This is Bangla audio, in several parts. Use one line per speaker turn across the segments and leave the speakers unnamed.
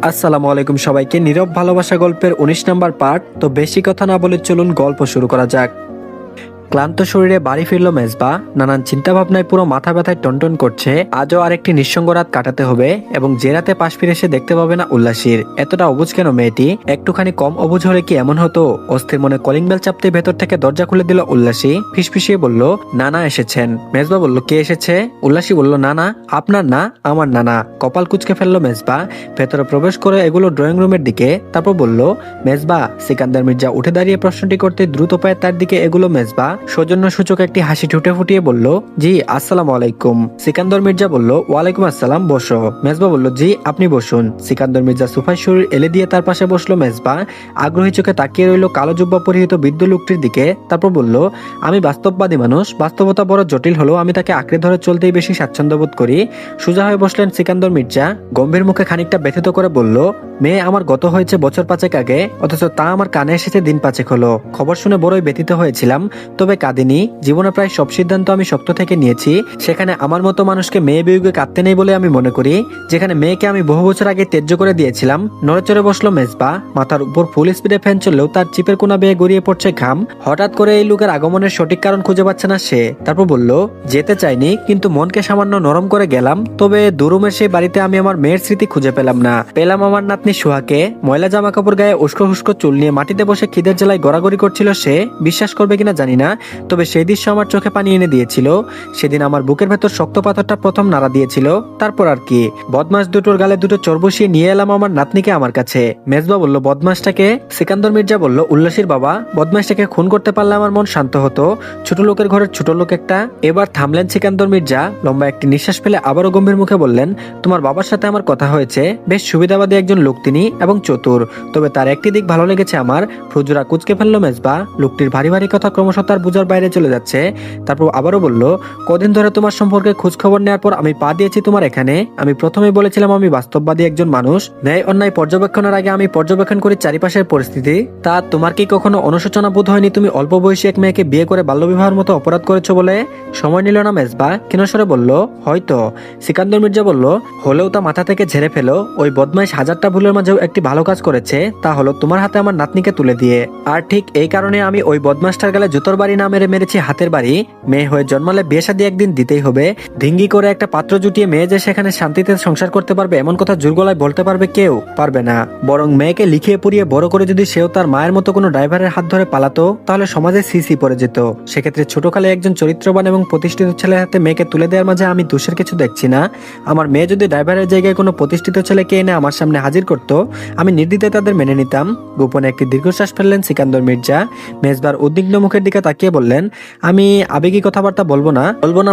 আসসালামু আলাইকুম সবাইকে। নীরব ভালোবাসা গল্পের ১৯ নম্বর পার্ট। তো বেশি কথা না বলে চলুন গল্প শুরু করা যাক। ক্লান্ত শরীরে বাড়ি ফিরল মেজবা। নানান চিন্তা ভাবনায় পুরো মাথা ব্যথায় টনটন করছে। আজও আরেকটি নিঃসঙ্গ রাত কাটাতে হবে এবং যে রাতে পাশ ফিরে এসে দেখতে পাবে না উল্লাসীর। এতটা অবুঝ কেন মেয়েটি? একটুখানি কম অবুঝ হলে কি এমন হতো? অস্থির মনে কলিং বেল চাপতে ভেতর থেকে দরজা খুলে দিল উল্লাসী। ফিসফিসিয়ে বলল, নানা এসেছেন। মেজবা বলল, কে এসেছে? উল্লাসী বলল, নানা। আপনার না, আমার নানা। কপাল কুঁচকে ফেললো মেজবা। ভেতরে প্রবেশ করে এগুলো ড্রয়িং রুমের দিকে। তারপর বলল, মেজবা। সিকান্দার মির্জা উঠে দাঁড়িয়ে প্রশ্নটি করতে দ্রুত পায়ে তার দিকে এগুলো মেজবা সৌজন্য সূচক একটি হাসি ঠুটে ফুটিয়ে বলল, জি আসসালামু আলাইকুম। সিকান্দর মির্জা বলল, ওয়ালাইকুম আসসালাম, বসো। মেজবা বলল, জি আপনি বসুন। সিকান্দর মির্জা সোফায় শরীর এলে দিয়ে তার পাশে বসলো মেজবা। আগ্রহী চোখে তাকিয়ে রইল কালো জুব্বা পরিহিত বৃদ্ধ লোকটির দিকে। তারপর বলল, আমি বাস্তববাদী মানুষ। বাস্তবতা বড় জটিল হলেও আমি তাকে আঁকড়ে ধরে চলতেই বেশি স্বাচ্ছন্দ্য বোধ করি। সোজা হয়ে বসলেন সিকান্দর মির্জা। গম্ভীর মুখে খানিকটা ব্যথিত করে বলল, মেয়ে আমার গত হয়েছে বছর পাঁচেক আগে, অথচ তা আমার কানে এসেছে দিন পাঁচেক হলো। খবর শুনে বড়ই ব্যথিত হয়েছিলাম, তবে কাঁদিনি। জীবনে প্রায় সব সিদ্ধান্ত আমি শক্ত থেকে নিয়েছি। সেখানে আমার মতো মানুষকে মেয়ে বিয়োগে কাঁদতে নেই বলে আমি মনে করি। যেখানে মেয়েকে আমি বহু বছর আগে ত্যায্য করে দিয়েছিলাম। নড়েচড়ে বসলো মেজবা। মাথার উপর ফুল স্পিডে ফ্যান চললেও তার চিপের কোনা বেয়ে গড়িয়ে পড়ছে ঘাম। হঠাৎ করে এই লোকের আগমনের সঠিক কারণ খুঁজে পাচ্ছে না সে। তারপর বলল, যেতে চাইনি, কিন্তু মনকে সামান্য নরম করে গেলাম। তবে দুরুমের সেই বাড়িতে আমি আমার মেয়ের স্মৃতি খুঁজে পেলাম না। পেলাম আমার নাতনি সুহাকে। ময়লা জামা কাপড় গায়ে উস্কো হুস্কো চুল নিয়ে মাটিতে বসে খিদের জ্বালায় গড়াগড়ি করছিল সে। বিশ্বাস করবে কিনা জানি না, তবে সেই দৃশ্য আমার চোখে পানি এনে দিয়েছিল। সেদিন আমার বুকের ভেতর শক্ত পাথরটা প্রথম নাড়া দিয়েছিল। তারপর আর কি, বদমাস দুটোর গালে দুটো চোর বসিয়ে নিয়ে এলাম আমার নাতনিকে আমার কাছে। মেজবা বলল, বদমাসটাকে? সিকান্দর মির্জা বলল, উল্লাসীর বাবা। বদমাসটাকে খুন করতে পারলে আমার মন শান্ত হতো। ছোট লোকের ঘরের ছোট লোক একটা। এবার থামলেন সিকান্দর মির্জা। লম্বা একটি নিঃশ্বাস ফেলে আবারও গম্ভীর মুখে বললেন, তোমার বাবার সাথে আমার কথা হয়েছে। বেশ সুবিধাবাদী একজন লোক তিনি, এবং চতুর। তবে তার একটি দিক ভালো লেগেছে আমার। ফ্রুজুরা কুচকে ফেললো মেজবা। লোকটির ভারী ভারী কথা ক্রমশ তার বুঝার বাইরে চলে যাচ্ছে। তারপর আবারও বলল, কদিন ধরে তোমার সম্পর্কে খোঁজ খবর নেওয়ার পর আমি পা দিয়েছি তোমার এখানে। আমি প্রথমেই বলেছিলাম আমি বাস্তববাদী একজন মানুষ। ন্যায় অন্যায় পর্যবেক্ষণের আগে আমি পর্যবেক্ষণ করি চারিপাশের পরিস্থিতি। তা তোমার কি কখনো অনুশোচনা বোধ হয়নি তুমি অল্প বয়সী এক মেয়েকে বিয়ে করে বাল্যবিবাহের মতো অপরাধ করেছো বলে? সময় নিল না মেজবা। ক্ষীণস্বরে বলল, হয়তো। সিকান্দর মির্জা বলল, হলেও তা মাথা থেকে ঝেড়ে ফেলো। ওই বদমাইশ হাজারটা ভুলের মাঝেও একটি ভালো কাজ করেছে, তা হলো তোমার হাতে আমার নাতনিকে তুলে দিয়ে। আর ঠিক এই কারণে আমি ওই বদমাসটার গালে জুতোর বাড়ি না মেরেছি হাতের বাড়ি। মেয়ে হয়ে জন্মালে বিয়ে শাদী একদিন দিতেই হবে। ধিঙ্গি করে একটা পাত্র জুটিয়ে মেয়ে যে সেখানে শান্তিতে সংসার করতে পারবে এমন কথা জোর গলায় বলতে পারবে কেউ? পারবে না। বরং মেয়েকে লিখিয়ে পড়িয়ে বড় করে যদি সেও তার মায়ের মতো কোনো ড্রাইভারের হাত ধরে পালাতো, তাহলে সমাজে সিসি পড়ে যেত। সেক্ষেত্রে ছোটকালে একজন চরিত্রবান এবং প্রতিষ্ঠিত ছেলের হাতে মেয়েকে তুলে দেওয়ার মাঝে আমি দোষের কিছু দেখছি না। আমার মেয়ে যদি ড্রাইভারের জায়গায় কোনো প্রতিষ্ঠিত ছেলেকে এনে আমার সামনে হাজির করতো, আমি নির্দ্বিধায় তাদের মেনে নিতাম। গোপনে একটি দীর্ঘশ্বাস ফেললেন সিকান্দর মির্জা। মেজবার উদ্বিগ্ন মুখের দিকে তাকিয়ে বললেন, আমি আবেগী কথাবার্তা বলবো না।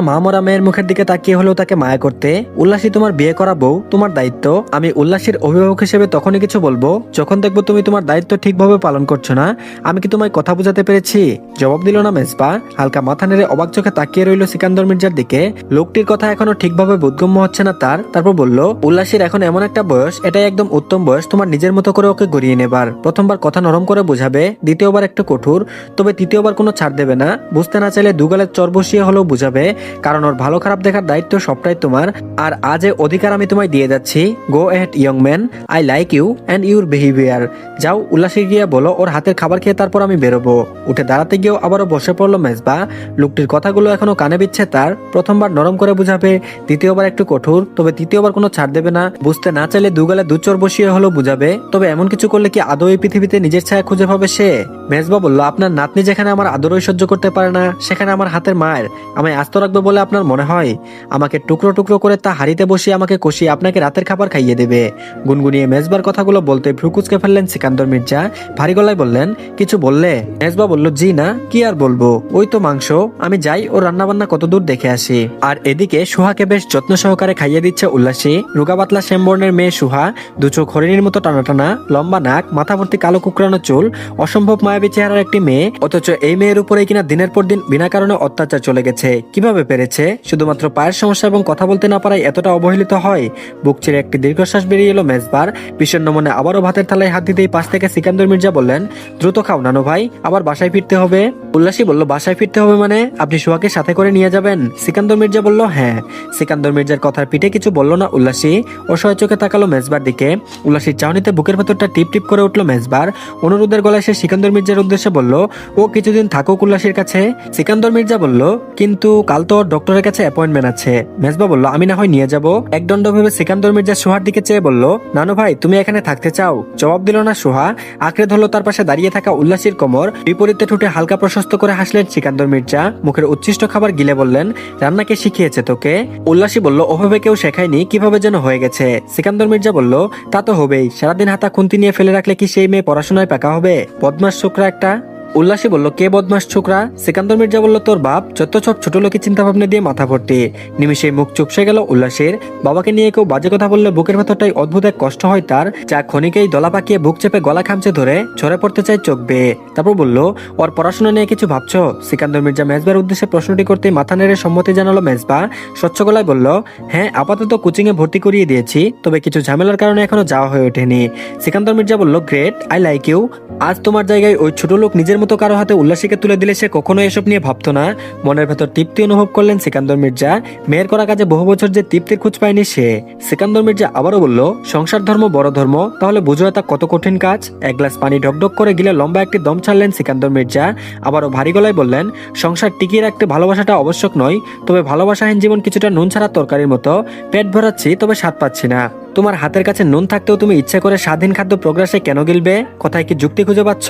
মা মরা মেয়ের মুখের দিকে তাকিয়ে হলেও তাকে মায়া করতে। উল্লাসী তোমার বিয়ে করা বউ, তোমার দায়িত্ব। আমি উল্লাসীর অভিভাবক হিসেবে তখনই কিছু বলবো যখন দেখবো তুমি তোমার দায়িত্ব ঠিকভাবে পালন করছো না। আমি কি তোমায় কথা বুঝাতে পেরেছি? জবাব দিল না মেজবা। হালকা মাথা নেড়ে অবাক চোখে তাকিয়ে রইল সিকান্দর মির্জার দিকে। লোকটির কথা এখনো ঠিকভাবে বোধগম্য হচ্ছে না তার। তারপর বলল, উল্লাসীর এখন এমন একটা বয়স, এটাই একদম উত্তম বয়স তোমার নিজের মতো করে ওকে গড়িয়ে নেবার। প্রথমবার কথা নরম করে বোঝাবে, দ্বিতীয়বার একটু কঠোর, তবে তৃতীয়বার কোনো ছাড় দেবে না। বুঝতে না চাইলে দুগালের চর বসিয়ে হলেও বুঝাবে, কারণ ওর ভালো খারাপ দেখার দায়িত্ব সবটাই তোমার। আর আজ অধিকার আমি তোমায় দিয়ে যাচ্ছি। Go ahead young man, I like you and your behaviour. যাও উল্লাসে গিয়ে বলো ওর হাতের খাবার খেয়ে তারপর আমি বেরোবো। উঠে দাঁড়াতে গিয়েও আবারও বসে পড়লো মেজবা। লোকটির কথাগুলো এখনো কানে বিচ্ছে তার। প্রথমবার নরম করে বুঝাবে, দ্বিতীয়বার একটু কঠোর, তবে তৃতীয়বার কোনো ছাড় দেবে না। বুঝতে না চাইলে দুগালে দুচর বসিয়ে হলেও বুঝাবে। তবে এমন কিছু করলে কি আদৌ এই পৃথিবীতে নিজের ছায়া খুঁজে পাবে সে? মেজবা বলল, আপনার নাতনি যেখানে আমার আদরই সহ্য করতে পারে না, সেখানে আমার হাতের মায়ের আমায় আস্ত রাখবে বলে আপনার মনে হয়? আমাকে টুকরো টুকরো করে তা হাড়িতে বসিয়ে আমাকে কষিয়ে আপনাকে রাতের খাবার খাইয়ে দেবে। গুনগুনিয়ে মেজবার কথাগুলো বলতে ভ্রুকুচকে ফেললেন সিকান্দর মির্জা। ভারী গলায় বললেন, কিছু বললে? মেজবা বলল, জি না, কি আর বলবো, ওই তো মাংস। আমি যাই ও রান্নাবান্না কত দূর দেখে আসি। আর এদিকে সুহাকে বেশ যত্ন সহকারে খাইয়ে দিচ্ছে উল্লাসী। রোগা পাতলা শ্যামবর্ণের মেয়ে সুহা, দু চোখ হরিণীর মতো টানা টানা, লম্বা নাক, মাথা ভর্তি কালো কুকরানো চুল, অসম্ভব মায়াবী চেহারার একটি মেয়ে। অথচ এই মেয়ের উপর করেই কিনা দিনের পর দিন বিনা কারণে অত্যাচার চলে গেছে। কিভাবে পেরেছে? শুধুমাত্র পায়ের সমস্যা এবং কথা বলতে না পারায় এতটা অবহেলিত হয়? বুক চিরে একটি দীর্ঘশ্বাস বেরিয়ে এলো মেজবার। বিষণ্ণ মনে আবারও ভাতের থালায় হাত দিতেই পাশ থেকে সিকান্দর মির্জা বললেন, দ্রুত খাও নানু ভাই, আবার বাসায় ফিরতে হবে। উল্লাসী বলল, বাসায় ফিরতে হবে মানে? আপনি সুহাকে সাথে করে নিয়ে যাবেন? সিকান্দর মির্জা বলল, হ্যাঁ। সিকান্দর মির্জার কথার পিঠে কিছু বলল না উল্লাসী। অসহায় চোখে তাকালো মেজবার দিকে। উল্লাসীর চাহনিতে বুকের ভেতরটা টিপ টিপ করে উঠল মেজবার। অনুরোধের গলায় সে সিকান্দর মির্জার উদ্দেশ্যে বলল, ও কিছুদিন থাকুক উল্লাসীর কাছে। সিকান্দর মির্জা বলল, কিন্তু কাল তো ওর ডক্টরের কাছে অ্যাপয়েন্টমেন্ট আছে। মেজবা বলল, আমি না হয় নিয়ে যাব। একদণ্ড ভেবে সিকান্দর মির্জা সোহার দিকে চেয়ে বলল, নানু ভাই তুমি এখানে থাকতে চাও? জবাব দিল না সোহা। আঁকড়ে ধরলো তার পাশে দাঁড়িয়ে থাকা উল্লাসীর কোমর। বিপরীতে ঠুটে হালকা প্রশস্ত করে হাসলেন সিকান্দর মির্জা। মুখের উচ্ছিষ্ট খাবার গিলে বললেন, রান্না কে শিখিয়েছে তোকে? উল্লাসী বলল, ওভাবে কেউ শেখায়নি, কিভাবে যেন হয়ে গেছে। সিকান্দর মির্জা বলল, তা তো হবেই, সারাদিন হাতা খুন্তি নিয়ে ফেলে রাখলে কি সেই মেয়ে পড়াশোনায় পাকা হবে? বদমাস ছোকরা একটা। উল্লাসী বলল, কে বদমাস ছোকরা? সিকান্দর মির্জা বলল, তোর বাপ। যত সব ছোট লোকের চিন্তা ভাবনা দিয়ে মাথা ভর্তি। নিমিষে মুখ চুপসে গেল উল্লাসীর। বাবাকে নিয়ে কেউ বাজে কথা বললে বুকের ভেতরটাই অদ্ভুত এক কষ্ট হয় তার, যা ক্ষণিকেই দলা পাকিয়ে বুক চেপে গলা খামচে ধরে ঝরে পড়তে চায় চোখ বেয়ে। তারপর বলল, ওর পড়াশোনা নিয়ে কিছু ভাবছো? সিকান্দর মির্জা মেজবার উদ্দেশ্যে প্রশ্নটি করতেই মাথা নেড়ে সম্মতি জানালো মেজবা। স্বচ্ছ গলায় বলল, হ্যাঁ, আপাতত কোচিং এ ভর্তি করিয়ে দিয়েছি, তবে কিছু ঝামেলার কারণে এখনো যাওয়া হয়ে ওঠেনি। সিকান্দর মির্জা বলল, গ্রেট, আই লাইক ইউ। আজ তোমার জায়গায় ওই ছোট লোক নিজের মতো কারো হাতে উল্লাসীকে তুলে দিলে সে কখনো এসব নিয়ে ভাবতো না। মনের ভেতর তৃপ্তি অনুভব করলেন সিকান্দর মির্জা। মেয়ের করা কাজে বহু বছর যে তৃপ্তির খোঁজ পায়নি সে। সিকান্দর মির্জা আবারও বলল, সংসার ধর্ম বড় ধর্ম, তাহলে বুঝো তা কত কঠিন কাজ। এক গ্লাস পানি ঢকঢক করে গিলে লম্বা একটি দম ছাড়লেন সিকান্দর মির্জা। আবারও ভারী গলায় বললেন, সংসার টিকিয়ে রাখতে ভালোবাসাটা আবশ্যক নয়, তবে ভালোবাসাহীন জীবন কিছুটা নুন ছাড়া তরকারির মতো। পেট ভরাচ্ছি তবে স্বাদ পাচ্ছি না। তোমার হাতের কাছে নুন থাকতেও তুমি ইচ্ছা করে স্বাধীন খাদ্য প্রোগ্রাসে কেন গিলবে? কথায় কি যুক্তি খুঁজে পাচ্ছ?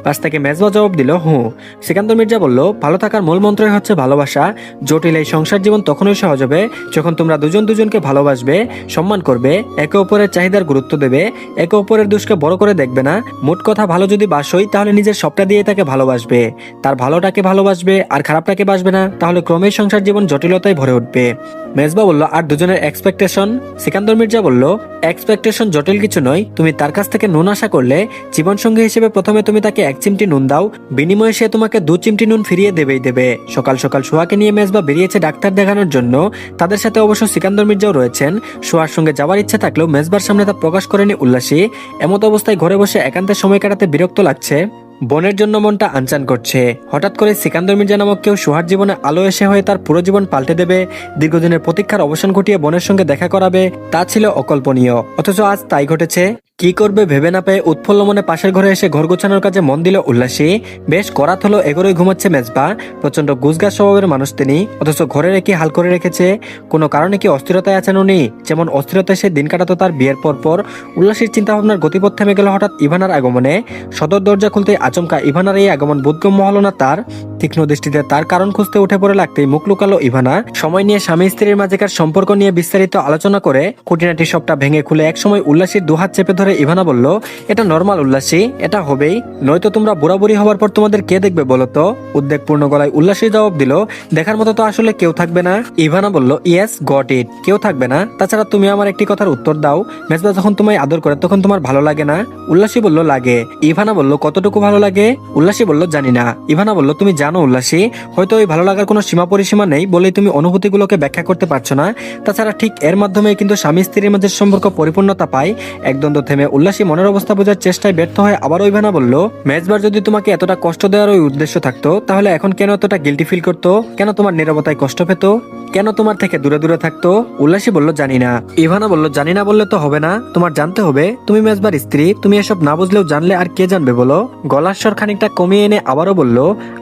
পাশ থেকে মেজবা জবাব দিল, হুঁ। সিকান্দর মির্জা বলল, ভালো থাকার মূল মন্ত্রই হচ্ছে ভালোবাসা। জটিল এই সংসার জীবন তখনই সহজ হবে যখন তোমরা দুজন দুজনকে ভালোবাসবে, সম্মান করবে, একে অপরের চাহিদার গুরুত্ব দেবে, একে অপরের দোষকে বড় করে দেখবে না। মোট কথা, ভালো যদি বাসই তাহলে নিজের সবটা দিয়ে তাকে ভালোবাসবে, তার ভালোটাকে ভালোবাসবে আর খারাপটাকে বাসবে না, তাহলে ক্রমেই সংসার জীবন জটিলতায় ভরে উঠবে। মেজবা বলল, আর দুজনের এক্সপেকটেশন? সিকান্দর মির্জা বলল, এক্সপেকটেশন জটিল কিছু নয়। তুমি তার কাছ থেকে নুন আশা করলে জীবন সঙ্গী হিসেবে প্রথমে তুমি তাকে 1 চিমটি নুন দাও, বিনিময়ে সে তোমাকে 2 চিমটি নুন ফিরিয়ে দেবেই দেবে। সকাল সকাল সোহাকে নিয়ে মেজবা বেরিয়েছে ডাক্তার দেখানোর জন্য। তাদের সাথে অবশ্য সিকান্দর মির্জাও রয়েছেন। সোহার সঙ্গে যাওয়ার ইচ্ছা থাকলেও মেজবার সামনে তা প্রকাশ করেনি উল্লাসী। এমত অবস্থায় ঘরে বসে একান্তে সময় কাটাতে বিরক্ত লাগছে। বোনের জন্য মনটা আনচান করছে। হঠাৎ করে সিকান্দর মির্জা নামক কেউ সোহার জীবনে আলো এসে হয়ে তার পুরো জীবন পাল্টে দেবে, দীর্ঘদিনের প্রতীক্ষার অবসান ঘটিয়ে বোনের সঙ্গে দেখা করাবে, তা ছিল অকল্পনীয়। অথচ আজ তাই ঘটেছে। কি করবে ভেবে না পেয়ে উৎফুল্ল মনে পাশের ঘরে এসে ঘর গোছানোর কাজে মন দিল উল্লাসী। বেশ করাত হলো এগোরই ঘুমাচ্ছে মেজবা। প্রচন্ড গুজগাছ স্বভাবের মানুষ তিনি, অথচ ঘরের একই হাল করে রেখেছে। কোনো কারণে কি অস্থিরতায় আছেন উনি? যেমন অস্থিরতায় সে দিন কাটাতো তার বিয়ের পর। উল্লাসীর চিন্তাভাবনার গতিপথ থেমে গেল হঠাৎ ইভানার আগমনে। সদর দরজা খুলতে আচমকা ইভানার এই আগমন বোধগম্য হলো না তার। তীক্ষ্ণ দৃষ্টিতে তার কারণ খুঁজতে উঠে পড়ে লাগতেই মুখ লুকালো ইভানা। সময় নিয়ে স্বামী স্ত্রীর মাঝেকার সম্পর্ক নিয়ে বিস্তারিত আলোচনা করে খুঁটিনাটি সবটা ভেঙে খুলে একসময় উল্লাসীর দুহাত চেপে ধরে ইভানা বলল, এটা নর্মাল উল্লাসী, এটা হবেই, নয়তো তোমরা বুড়াবুড়ি হবার পর তোমাদের কে দেখবে বলো তো? উদ্বেগপূর্ণ গলায় উল্লাসী জবাব দিল, দেখার মতো তো আসলে কেউ থাকবে না। ইভানা বলল, ইয়েস গট ইট, কেউ থাকবে না। তাছাড়া তুমি আমার একটি কথার উত্তর দাও, মেজবা যখন তোমায় আদর করে তখন তোমার ভালো লাগে না? উল্লাসী বলল, লাগে। ইভানা বলল, কতটুকু ভালো লাগে? উল্লাসী বলল, জানি না। ইভানা বলল, তুমি জানো উল্লাসী, হয়তো ওই ভালো লাগার কোনো সীমা পরিসীমা নেই বলেই তুমি অনুভূতিগুলোকে ব্যাখ্যা করতে পারছো না। তাছাড়া ঠিক এর মাধ্যমে কিন্তু স্বামী স্ত্রীর মাঝে সম্পর্ক পরিপূর্ণতা পায়। একদ্বন্দ্ব থেমে উল্লাসী মনের অবস্থা বোঝার চেষ্টায় ব্যর্থ হয়ে আবার ইভানা বলল, মেজবার যদি তোমাকে এতটা কষ্ট দেওয়ার ওই উদ্দেশ্য থাকতো তাহলে এখন কেন এতটা গিল্টি ফিল করতো? কেন তোমার নীরবতায় কষ্ট পেত? কেন তোমার থেকে দূরে দূরে থাকতো? উল্লাসী বলল, জানি না। ইভানা বলল, জানি না বললে তো হবে না, তোমার জানতে হবে। তুমি মেজবার স্ত্রী, তুমি এসব না বুঝলেও জানলে আর কে জানবে বলো? গলার স্বর খানিকটা কমিয়ে এনে আবারও বলল,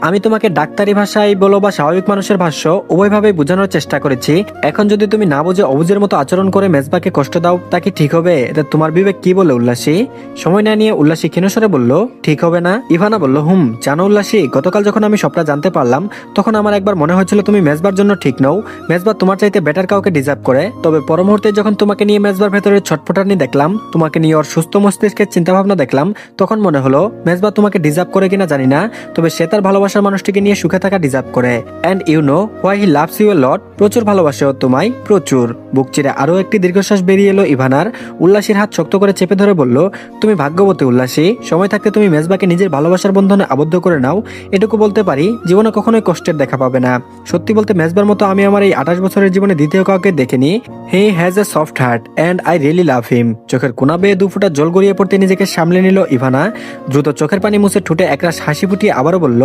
আমি তোমাকে ডাক্তারি ভাষায় বলো বা স্বাভাবিক মানুষের ভাষ্য উভয়ভাবে বোঝানোর চেষ্টা করেছি। এখন যদি তুমি না বুঝে অবুঝের মতো আচরণ করে মেজবাকে কষ্ট দাও, তা কি ঠিক হবে? এটা তোমার বিবেক কি বলে উল্লাসী? সময় না নিয়ে উল্লাসী ক্ষীণস্বরে বলল, ঠিক হবে না। ইভানা বলল, জানো উল্লাসী, গতকাল যখন আমি সবটা জানতে পারলাম তখন আমার একবার মনে হয়েছিল তুমি মেজবার জন্য ঠিক নও। মেজবা তোমার চাইতে বেটার কাউকে ডিজার্ভ করে। তবে পর মুহূর্তে যখন তোমাকে নিয়ে মেজবার ভেতরের ছটফটানি দেখলাম, তোমাকে নিয়ে ওর সুস্থ মস্তিষ্কের চিন্তা ভাবনা দেখলাম, তখন মনে হলো মেজবা তোমাকে ডিজার্ভ করে কিনা জানি না, তবে সে তার ভালোবাসার মানুষটি গোষ্ঠীকে নিয়ে সুখে থাকা ডিজার্ভ করে। And you know why he loves you a lot, প্রচুর ভালোবাসে ও তোমায়, প্রচুর। বুক চিরে আরো একটি দীর্ঘশ্বাস বেরিয়ে এলো ইভানার। উল্লাসীর হাত শক্ত করে চেপে ধরে বলল, তুমি ভাগ্যবতী উল্লাসী, সময় থাকতে তুমি মেজবাকে নিজের ভালোবাসার বন্ধনে আবদ্ধ করে নাও। এটুকু বলতে পারি, জীবনে কখনোই কষ্টের দেখা পাবে না। সত্যি বলতে মেজবার মতো আমি আমার এই 28 বছরের জীবনে দ্বিতীয় কাউকে দেখিনি। He has a soft heart and I really love him. চোখের কোনা বেয়ে 2 ফোঁটা জল গড়িয়ে পড়তে নিজেকে সামলে নিল ইভানা। দ্রুত চোখের পানি মুছে ঠোঁটে একরাশ হাসি ফুটিয়ে আবারও বলল,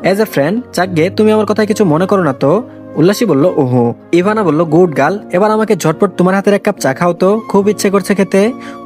অ্যাজ এ ফ্রেন্ড, যাকগে তুমি আমার কথায় কিছু মনে করো না তো? উল্লাসী বলল, ওহো। ইভানা বলল, গুড গার্ল, এবার আমাকে ঝটপট তোমার হাতের 1 কাপ চা খাও তো, খুব ইচ্ছে করছে খেতে।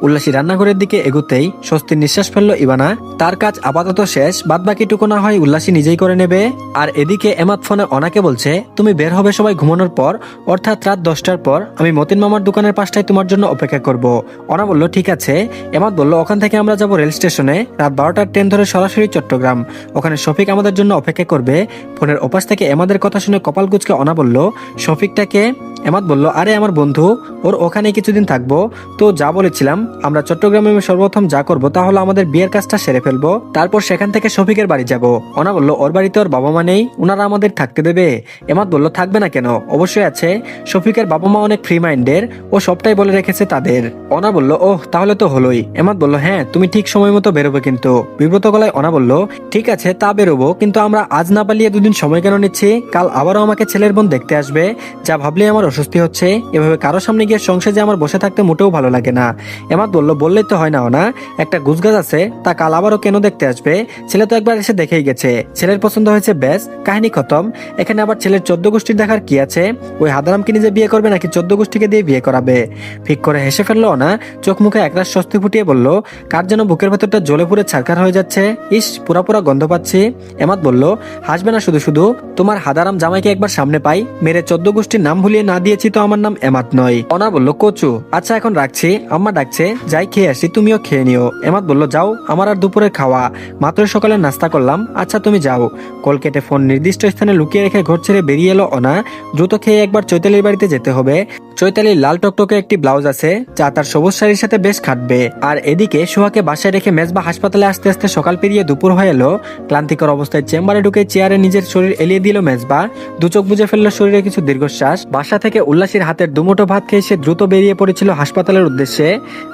উল্লাসী রান্নাঘরের দিকে এগুতেই স্বস্তির নিঃশ্বাস ফেললো ইভানা। তার কাজ আপাতত শেষ, বাদ বাকিটুকু না হয় উল্লাসী নিজেই করে নেবে। আর এদিকে এমাত ফোনে অনাকে বলছে, তুমি বের হবে সবাই ঘুমানোর পর, অর্থাৎ রাত 10টার পর। আমি মতিন মামার দোকানের পাশটায় তোমার জন্য অপেক্ষা করব। অনা বলল, ঠিক আছে। এমাত বলল, ওখান থেকে আমরা যাব রেল স্টেশনে, রাত 12টার ট্রেন ধরে সরাসরি চট্টগ্রাম। ওখানে শফিক আমাদের জন্য অপেক্ষা করবে। ফোনের ওপাশ থেকে এমাদের কথা শুনে কপাল কুঁচকে অনা বলল, শফিকটাকে? এমাদ বলল, আরে আমার বন্ধু, ওর ওখানে কিছুদিন থাকবো। তো যা বলেছিলাম, আমরা চট্টগ্রামে সর্বপ্রথম যা করবো তা হলো আমাদের বিয়ের কাজটা সেরে ফেলবো, তারপর সেখান থেকে শফিকের বাড়ি যাব। অনা বলল, ওর বাড়িতে ওর বাবা মা নেই, ওনারা আমাদের থাকতে দেবে? এমাদ বলল, থাকবে না কেন, অবশ্যই আছে। শফিকের বাবা মা অনেক ফ্রি মাইন্ডের, ও সবটাই বলে রেখেছে তাদের। অনা বলল, ওহ, তাহলে তো হলোই। এমাদ বলল, হ্যাঁ, তুমি ঠিক সময় মতো বেরোবে কিন্তু। বিব্রত গলায় অনা বলল, ঠিক আছে, তা বেরোবো, কিন্তু আমরা আজ না পালিয়ে 2 দিন সময় কেন নিচ্ছি? কাল আবারও আমাকে ছেলের বোন দেখতে আসবে, যা ভাবলে আমার অস্বস্তি হচ্ছে। এভাবে কারো সামনে গিয়ে সংসারে আমার বসে থাকতে মোটেও ভালো লাগে না। এমাদ বলল, বললেই তো হয় না না, একটা গুজগাছ আছে, তা কাল আবারও কেন দেখতে আসবে? ছেলে তো একবার এসে দেখেই গেছে, ছেলের পছন্দ হয়েছে, ব্যাস, কাহিনী খতম। এখানে আবার ছেলের 14 গোষ্ঠীর দেখার কি আছে? ওই হাদারামকে নিজে বিয়ে করবে নাকি 14 গোষ্ঠীকে দিয়ে বিয়ে করাবে? ফিক করে হেসে ফেললো না, চোখ মুখে একরাশ স্বস্তি ফুটিয়ে বলল, কার যেন বুকের ভেতরটা জ্বলে পুড়ে ছারখার হয়ে যাচ্ছে, ইস, পুরা পুরা গন্ধ পাচ্ছি। এমাদ বলল, হাসবে না শুধু শুধু, তোমার হাদারাম জামাইকে একবার সামনে পাই, মেরে 14 গোষ্ঠীর নাম ভুলিয়ে না দিয়েছি তো আমার নাম এমাদ নয়। অনা বলল, কচু, আচ্ছা এখন রাখছি, আম্মা ডাকছে, যাই খেয়ে আসি, তুমিও খেয়ে নিও। এমাদ বলল, যাও, আমার আর দুপুরে খাওয়া, মাত্র সকালে নাস্তা করলাম। আচ্ছা তুমি যাও। কল কেটে ফোন নির্দিষ্ট স্থানে লুকিয়ে রেখে ঘর ছেড়ে বেরিয়ে এলো অনা। দ্রুত খেয়ে একবার চৈতালির বাড়িতে যেতে হবে। চৈতালির লাল টকটকে একটি ব্লাউজ আছে, যা তার সবুজ শাড়ির সাথে বেশ খাটবে। আর এদিকে সোহাকে বাসায় রেখে মেজবা হাসপাতালে আসতে আসতে সকাল পেরিয়ে দুপুর হয়ে এলো। ক্লান্তিকর অবস্থায় চেম্বারে ঢুকে চেয়ারে নিজের শরীর এলিয়ে দিল মেজবা। 2 চোখ বুঝে ফেললো শরীরে কিছু দীর্ঘশ্বাস। বাসা থেকে উল্লাসীর হাতের 2 মুঠো ভাত খেয়ে সে দ্রুত বেরিয়ে পড়েছিল হাসপাতালের উদ্দেশ্যে,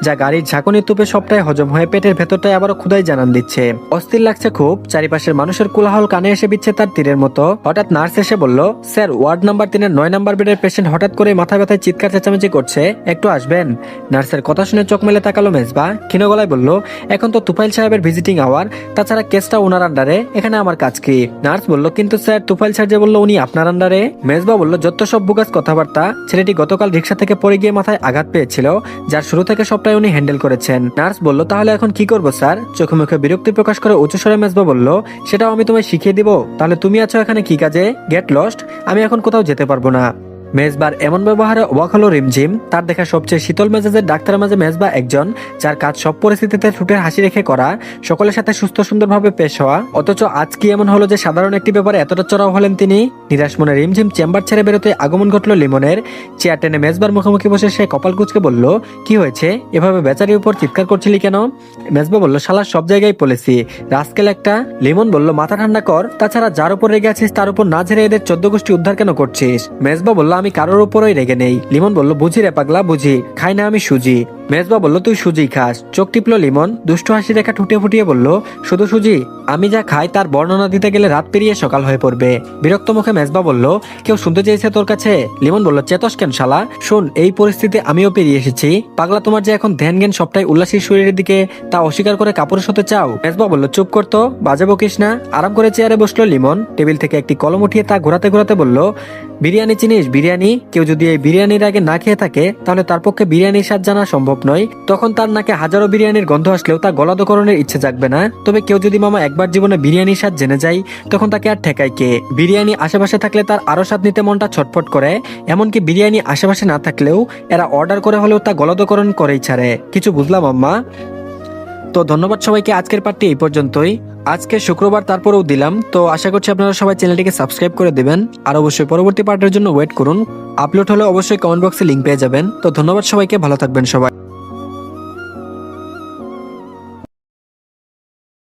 যা গাড়ির ঝাঁকুনি তুপে সবটাই হজম হয়ে পেটের ভেতরটায় আবারও ক্ষুধাই জানান দিচ্ছে। অস্থির লাগছে খুব, চারিপাশের মানুষের কোলাহল কানে এসে বিচ্ছে তার তীরের মতো। হঠাৎ নার্স এসে বলল, স্যার, ওয়ার্ড নাম্বার 3-এর 9 নাম্বার বেডের পেশেন্ট হঠাৎ করে মাথা ব্যথায় চিৎকার চেঁচামেচি করছে, একটু আসবেন? নার্সের কথা শুনে চোখ মেলে তাকালো মেজবা, ক্ষীণ গলায় বলল, এখন তো তুফাইল সাহেবের ভিজিটিং আওয়ার, তাছাড়া কেসটা ওনার আন্ডারে, এখানে আমার কাজ কি? নার্স বলল, কিন্তু স্যার, তুফাইল স্যার যে বলল উনি আপনার আন্ডারে। মেজবা বলল, যত সব বুকাস কথাবার্তা, ছেলেটি গতকাল রিক্সা থেকে পড়ে গিয়ে মাথায় আঘাত পেয়েছিল, যার শুরু থেকে সবটাই উনি হ্যান্ডেল করেছেন। নার্স বলল, তাহলে এখন কি করবো স্যার? চোখে মুখে বিরক্তি প্রকাশ করে উচ্চস্বরে মেজবা বলল, সেটাও আমি তোমায় শিখিয়ে দিব? তাহলে তুমি আছো এখানে কি কাজে? গেট লস্ট, আমি এখন কোথাও যেতে পারবো না। মেজবার এমন ব্যবহারে অবাক হলো রিমঝিম। তার দেখা সবচেয়ে শীতল মেজাজের ডাক্তারের মাঝে মেজবা একজন, যার কাজ সব পরিস্থিতিতে ঠোঁটের হাসি রেখে করা, সকলের সাথে সুস্থ সুন্দরভাবে পেশ হওয়া। অথচ আজ কি এমন হলো যে সাধারণ একটি ব্যাপারে এতটা চড়াও হলেন তিনি? নিরাশ মনে রিমঝিম চেম্বার ছেড়ে বেরোতে আগমন ঘটলো লিমনের। চেয়ার টেনে মেজবার মুখোমুখি বসে সে কপাল কুঁচকে বলল, কি হয়েছে, এভাবে বেচারির উপর চিৎকার করছিলি কেন? মেজবা বলল, শালা সব জায়গায় পলিসি, রাস্কেল একটা। লিমন বলল, মাথা ঠান্ডা কর, তাছাড়া যার উপর রেগে আছিস তার উপর না ঝেড়ে এদের 14 গোষ্ঠী উদ্ধার কেন করছিস? মেজবা বলল, আমি কারোর উপরই রেগে নেই। লিমন বলল, বুঝি রে পাগলা, বুঝি, খাই না আমি সুজি। মেজবা বলল, তুই সুজি খাস? চোখ টিপলো লিমন, দুষ্টু হাসি রেখা ঠুটিয়ে ফুটিয়ে বলল, শুধু সুজি? আমি যা খাই তার বর্ণনা দিতে গেলে রাত পেরিয়ে সকাল হয়ে পড়বে। বিরক্ত মুখে মেজবা বলল, কেউ শুনতে চেয়েছে তোর কাছে? লিমন বলল, চেতস কেন শালা? শোন, এই পরিস্থিতি আমিও পেরিয়ে এসেছি। পাগলা, তোমার যে এখন ধ্যান জ্ঞান সবটাই উল্লাসীর শরীরের দিকে, তা অস্বীকার করে কাপুরুষ হতে চাও? মেজবা বলল, চুপ করতো, বাজে বকিস না। আরাম করে চেয়ারে বসলো লিমন। টেবিল থেকে একটি কলম উঠিয়ে তা ঘোরাতে ঘোরাতে বলল, বিরিয়ানি চিনিস? বিরিয়ানি? কেউ যদি এই বিরিয়ানির আগে না খেয়ে থাকে তাহলে তার পক্ষে বিরিয়ানির স্বাদ জানা সম্ভব নয়। তখন তার নাকে হাজারো বিরিয়ানির গন্ধ আসলেও তা গলাধকরণের ইচ্ছে জাগবে না। তবে কেউ যদি মামা একবার জীবনে বিরিয়ানির স্বাদ জেনে যায়, তখন তাকে আর ঠেকায় কে? বিরিয়ানি আশেপাশে থাকলে তার আরো স্বাদ নিতে মনটা ছটফট করে। এমনকি বিরিয়ানি আশেপাশে না থাকলেও এরা অর্ডার করে হলেও তা গলাধকরণ করেই ছাড়ে। কিছু বুঝলাম আম্মা। তো ধন্যবাদ সবাইকে, আজকের পার্টটি এই পর্যন্তই। আজকে শুক্রবার তারপরেও দিলাম, তো আশা করছি আপনারা সবাই চ্যানেলটিকে সাবস্ক্রাইব করে দিবেন। আর অবশ্যই পরবর্তী পার্টের জন্য ওয়েট করুন। আপলোড হলে অবশ্যই কমেন্ট বক্সে লিঙ্ক পেয়ে যাবেন। তো ধন্যবাদ সবাইকে, ভালো থাকবেন সবাই।